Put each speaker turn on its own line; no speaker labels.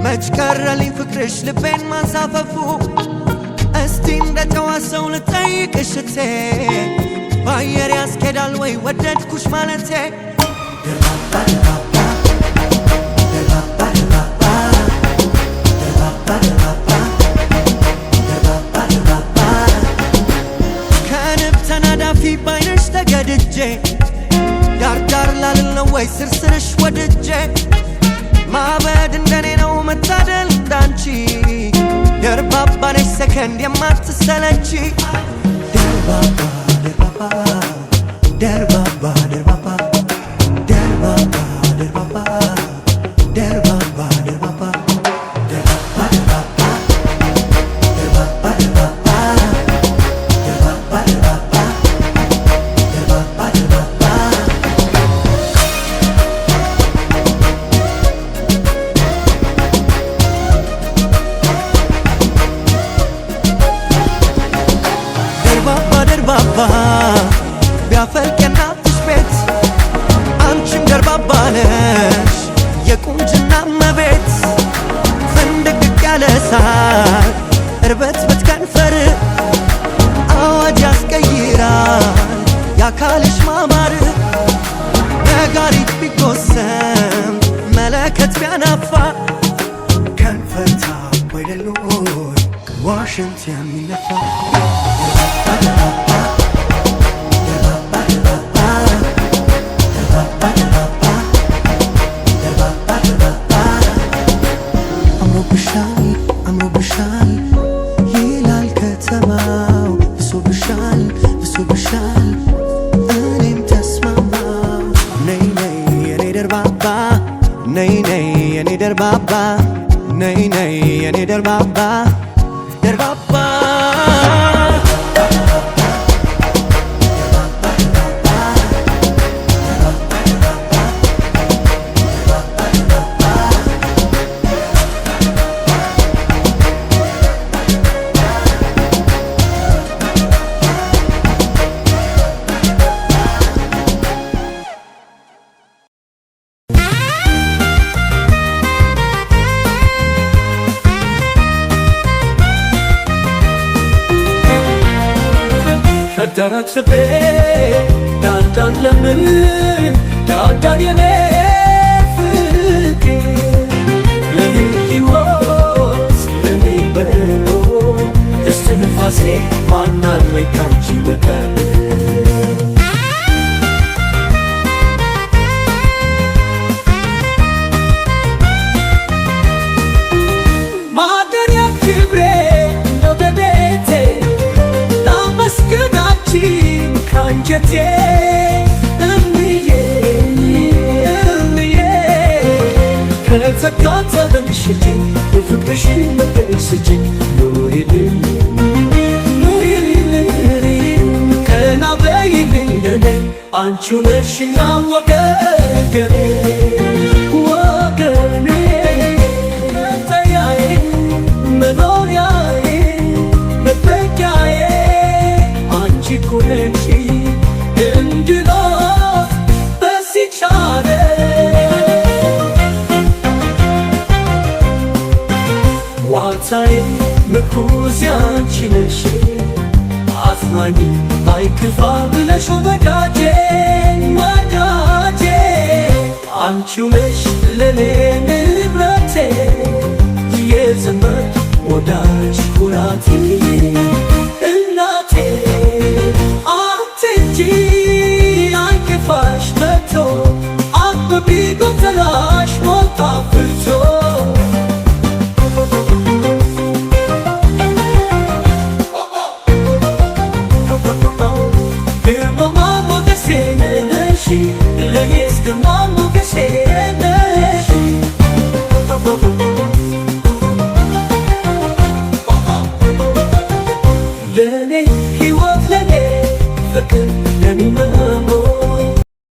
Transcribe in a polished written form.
مجكرلي فكرش لبين ما صاففو استين دتواسو لطيقش تي باير ياسكدال وي وددكوش مالتي كان بتنادى في بينش تقدجي دار دار لالنوي سرسرش ودجي ما بد እንደኔ ነው መታደል እንዳንቺ ደርባባ ነሽ ሰከንድ የማትሰለቺ ደርባባ ደርባባ ደርባባ ደርባባ ደርባባ ደርባባ ደርባባ ደርባባ ቢያፈልቅ የናትሽ ቤት አንቺም ደርባባ ነሽ የቁንጅና መቤት ፍንድቅቅ ያለ ሳቅ እርበት ብትከንፈር አዋጅ ያስቀይራል ያካልሽ ማማር ነጋሪት ቢጎሰም መለከት ቢያናፋ ከንፈርታ ወይደሎይ ዋሽንት የሚነፋ አምሮብሻል ይላል ከተማው ብሶብሻል ብሶብሻል እኔም ተስማማው ነይ ነይ የኔ ደርባባ ነይ ነይ የኔ ደርባባ ነይ ነይ የኔ ደርባባ ደርባባ
ዳራክ ስቤ ዳንዳን ለምን ዳንዳን የኔ ፍቅር ለህይወት ለኔ በሎ እስትንፋሴ ማናለኝ ካንቺ በቀር ማደሪያ ክብሬ ነው በቤቴ ካንጀቴ እምዬ እምዬ ከተካተ በምሽቴ የፍቅርሽን መቅደስ ስጪኝ ኑሪልኝ ኑሪልኝ ቀና በይልኝ ለኔ አንቺው ነሽና ወገኔ ወገኔ መጠጊያዬ መኖሪያዬ መጠጊያዬ አንቺ እኮ ነሽ እንድኖር በዚች ዓለም ዋልታዬ ምርኩዜ አንቺ ነሽ አጽናኝ አይክፋ ብለሽ ወዳጄ ወዳጄ አንቺው ነሽ ለኔ ንብረቴ የዘመድ ወዳጅ ኩራቴ